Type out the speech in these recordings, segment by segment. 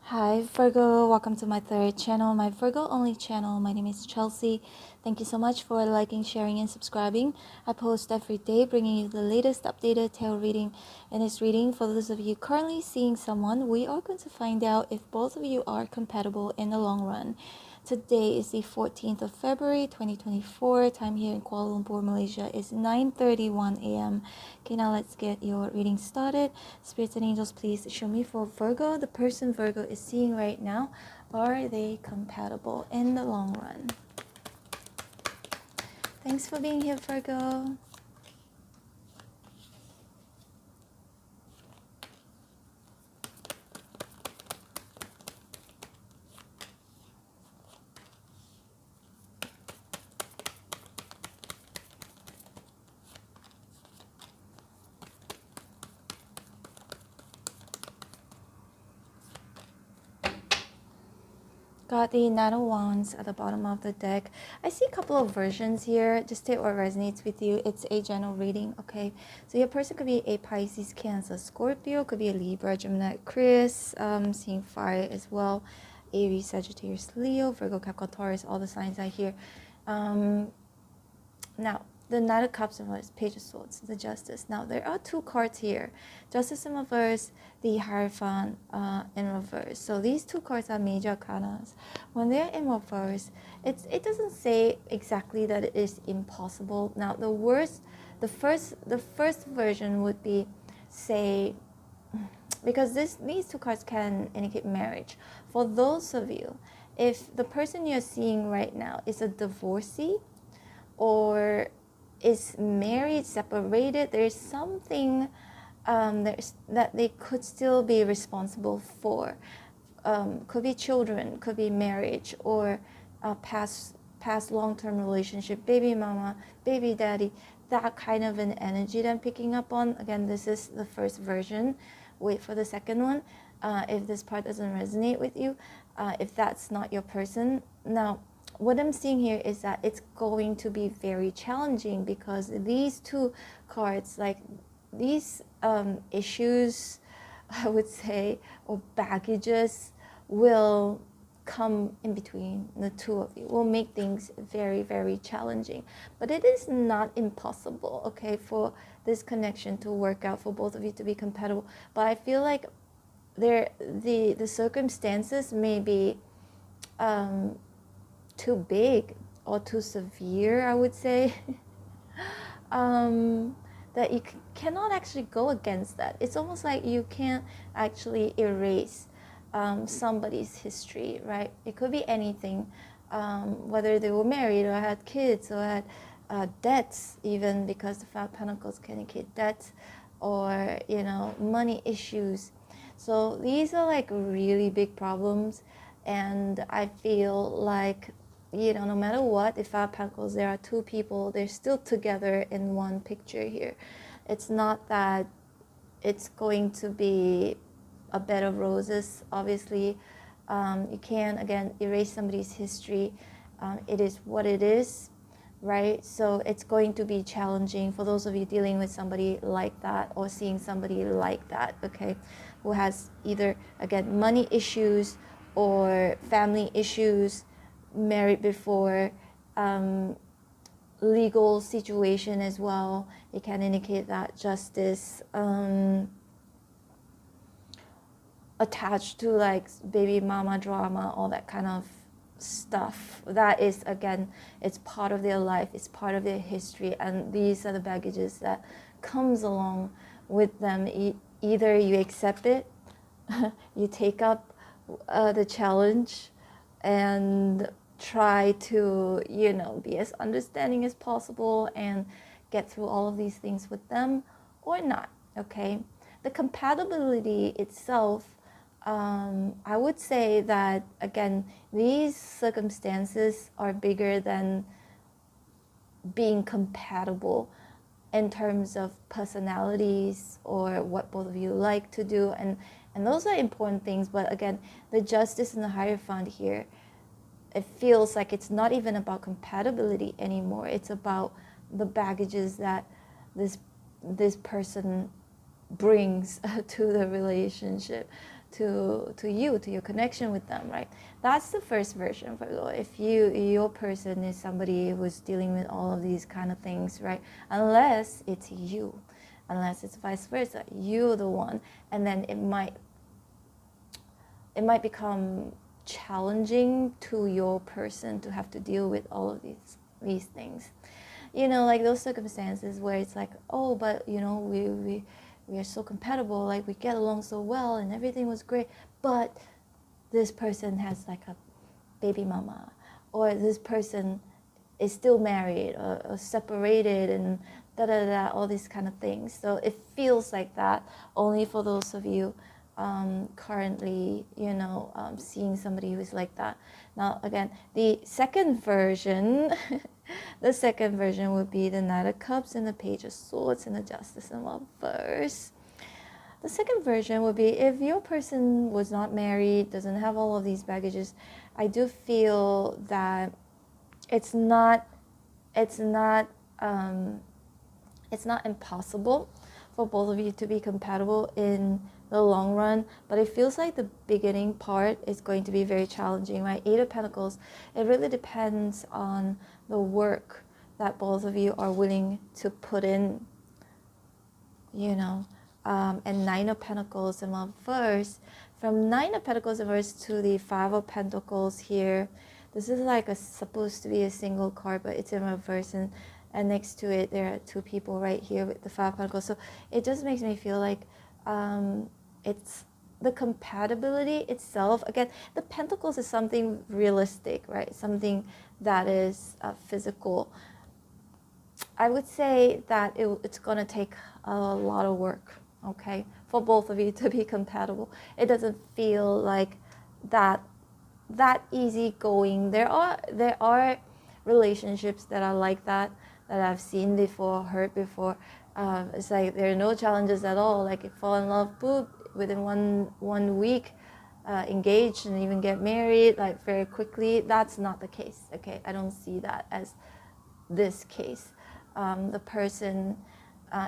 Hi Virgo, welcome to my third channel, my Virgo only channel. My name is Chelsea. Thank you so much for liking, sharing, and subscribing. I post every day bringing you the latest updated tarot reading. In this reading, for those of you currently seeing someone, we are going to find out if both of you are compatible in the long run. Today is the 14th of February 2024. Time here in Kuala Lumpur, Malaysia is 9:31 a.m. Okay, now let's get your reading started. Spirits and angels, please show me for Virgo. The person Virgo is seeing right now, are they compatible in the long run? Thanks for being here, Virgo. Got the Knight of Wands at the bottom of the deck. I see a couple of versions here. Just take what resonates with you. It's a general reading, okay? So your person could be a Pisces, Cancer, Scorpio. Could be a Libra, Gemini, Aquarius. Seeing fire as well. Aries, Sagittarius, Leo, Virgo, Capricorn, Taurus. All the signs are here. Now, the Knight of Cups and Reverse, Page of Swords, the Justice. Now, there are two cards here. Justice in reverse, the Hierophant in reverse. So these two cards are major arcanas. When they're in reverse, it doesn't say exactly that it is impossible. Now, the first version would be, say, because these two cards can indicate marriage. For those of you, if the person you're seeing right now is a divorcee, or is married, separated, there's something that they could still be responsible for. Could be children, could be marriage, or past long-term relationship, baby mama, baby daddy, that kind of an energy that I'm picking up on. Again, this is the first version. Wait for the second one. If this part doesn't resonate with you, if that's not your person. Now, what I'm seeing here is that it's going to be very challenging, because these two cards, like these issues, I would say, or baggages, will come in between the two of you, will make things very, very challenging. But it is not impossible, okay, for this connection to work out, for both of you to be compatible. But I feel like the circumstances may be too big or too severe, I would say, that you cannot actually go against that. It's almost like you can't actually erase somebody's history, right? It could be anything, whether they were married or had kids or had debts, even, because the Five of Pentacles can indicate debts, or money issues. So these are like really big problems, and I feel like, no matter what, if Five of Pentacles, there are two people, they're still together in one picture here. It's not that it's going to be a bed of roses, obviously. You can't, again, erase somebody's history. It is what it is, right? So it's going to be challenging for those of you dealing with somebody like that, or seeing somebody like that, okay, who has either, again, money issues or family issues, married before, legal situation as well. It can indicate that justice, attached to like baby mama drama, all that kind of stuff. That is, again, it's part of their life, it's part of their history, and these are the baggages that comes along with them. Either you accept it, you take up the challenge and try to, be as understanding as possible and get through all of these things with them, or not, okay? The compatibility itself, I would say that, again, these circumstances are bigger than being compatible in terms of personalities or what both of you like to do, and those are important things. But again, the Justice and the Hierophant here, it feels like it's not even about compatibility anymore. It's about the baggages that this person brings to the relationship. you, to your connection with them, right? That's the first version, Virgo. If your person is somebody who's dealing with all of these kind of things, right? Unless it's you, unless it's vice versa, you're the one, and then it might become challenging to your person to have to deal with all of these things. You know, like those circumstances where it's like, oh, but you know, we are so compatible, like we get along so well and everything was great, but this person has like a baby mama, or this person is still married or separated, and da da da, all these kind of things. So it feels like that only for those of you currently, you know, seeing somebody who's like that. Now, again, the second version, the second version would be the Knight of Cups and the Page of Swords and the Justice in reverse. The second version would be if your person was not married, doesn't have all of these baggages. I do feel that it's not impossible for both of you to be compatible in the long run, but it feels like the beginning part is going to be very challenging, right? Eight of Pentacles, it really depends on the work that both of you are willing to put in, you know. And Nine of Pentacles in reverse. From Nine of Pentacles in reverse to the Five of Pentacles here, this is like supposed to be a single card, but it's in reverse, and next to it there are two people right here with the Five of Pentacles. So it just makes me feel like it's the compatibility itself. Again, the Pentacles is something realistic, right? Something that is physical. I would say that it's going to take a lot of work, okay, for both of you to be compatible. It doesn't feel like that easygoing. There are relationships that are like that I've seen before, heard before. It's like there are no challenges at all. Like you fall in love, boop, within one week, engaged and even get married like very quickly. That's not the case. Okay, I don't see that as this case. The person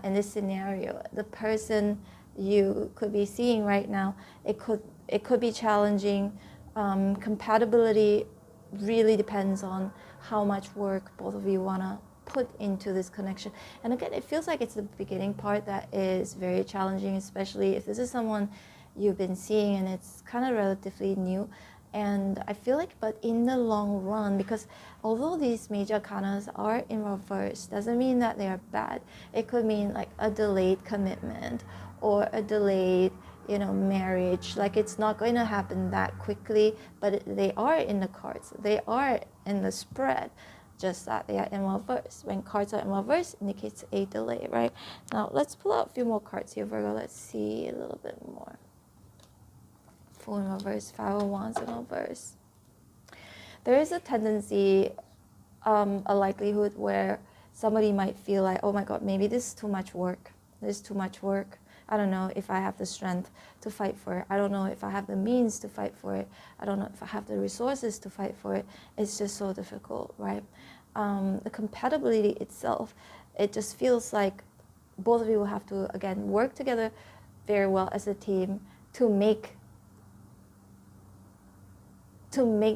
in this scenario, the person you could be seeing right now, it could be challenging. Compatibility really depends on how much work both of you want to put into this connection. And again, it feels like it's the beginning part that is very challenging, especially if this is someone you've been seeing and it's kind of relatively new. And I feel like, but in the long run, because although these major arcanas are in reverse, doesn't mean that they are bad. It could mean like a delayed commitment or a delayed, you know, marriage. Like it's not going to happen that quickly, but they are in the cards. They are in the spread, just that they are in reverse. When cards are in reverse, indicates a delay, right? Now let's pull out a few more cards here, Virgo. Let's see a little bit more. Fool in reverse, Five of Wands in reverse. There is a tendency, a likelihood where somebody might feel like, oh my God, maybe this is too much work. This is too much work. I don't know if I have the strength to fight for it. I don't know if I have the means to fight for it. I don't know if I have the resources to fight for it. It's just so difficult, right? The compatibility itself, it just feels like both of you will have to, again, work together very well as a team to make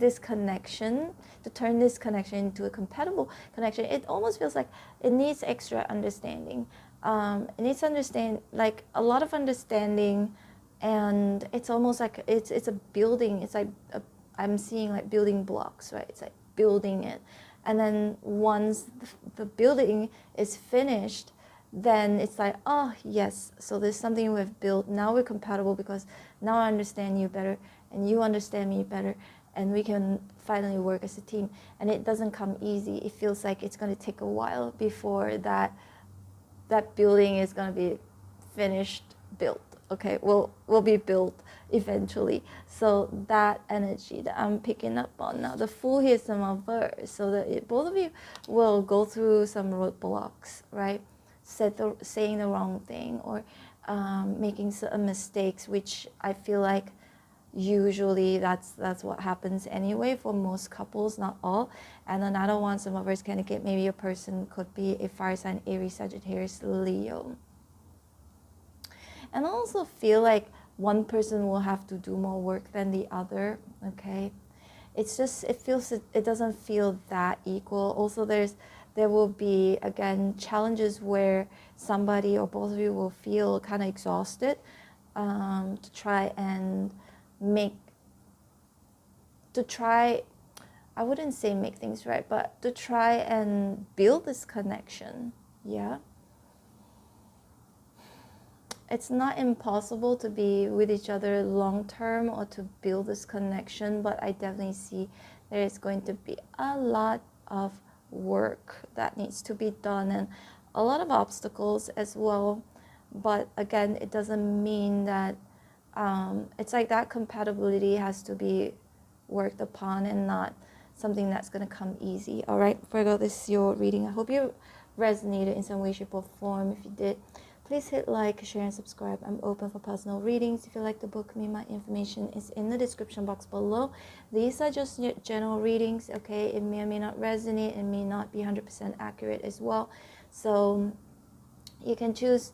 this connection, to turn this connection into a compatible connection. It almost feels like it needs extra understanding. It needs like a lot of understanding, and it's almost like it's a building. It's like I'm seeing like building blocks, right? It's like building it, and then once the building is finished, then it's like, oh yes, so there's something we've built. Now we're compatible because now I understand you better and you understand me better, and we can finally work as a team. And it doesn't come easy. It feels like it's going to take a while before that building is going to be finished, built. Okay, will be built eventually. So that energy that I'm picking up on now, the Fool here is in reverse, so that both of you will go through some roadblocks, right? Saying the wrong thing, or making some mistakes, which I feel like usually that's what happens anyway for most couples, not all. And another one, some of us can get, maybe a person could be a fire sign, Aries, Sagittarius, Leo. And I also feel like one person will have to do more work than the other, okay? It's just, it doesn't feel that equal. Also, there will be, again, challenges where somebody or both of you will feel kind of exhausted to try and I wouldn't say make things right, but to try and build this connection, yeah? It's not impossible to be with each other long term or to build this connection, but I definitely see there is going to be a lot of work that needs to be done and a lot of obstacles as well. But again, it doesn't mean that it's like that compatibility has to be worked upon and not something that's going to come easy. All right, Virgo, this is your reading. I hope you resonated in some way, shape, or form. If you did, please hit like, share, and subscribe. I'm open for personal readings. If you'd like to book me, my information is in the description box below. These are just general readings, okay? It may or may not resonate. It may not be 100% accurate as well. So you can choose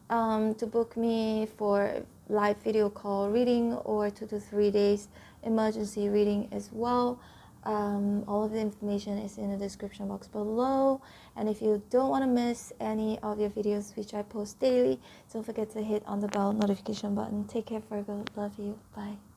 to book me for live video call reading or 2 to 3 days emergency reading as well. All of the information is in the description box below, and if you don't want to miss any of your videos which I post daily, don't forget to hit on the bell notification button. Take care, Virgo. Love you. Bye.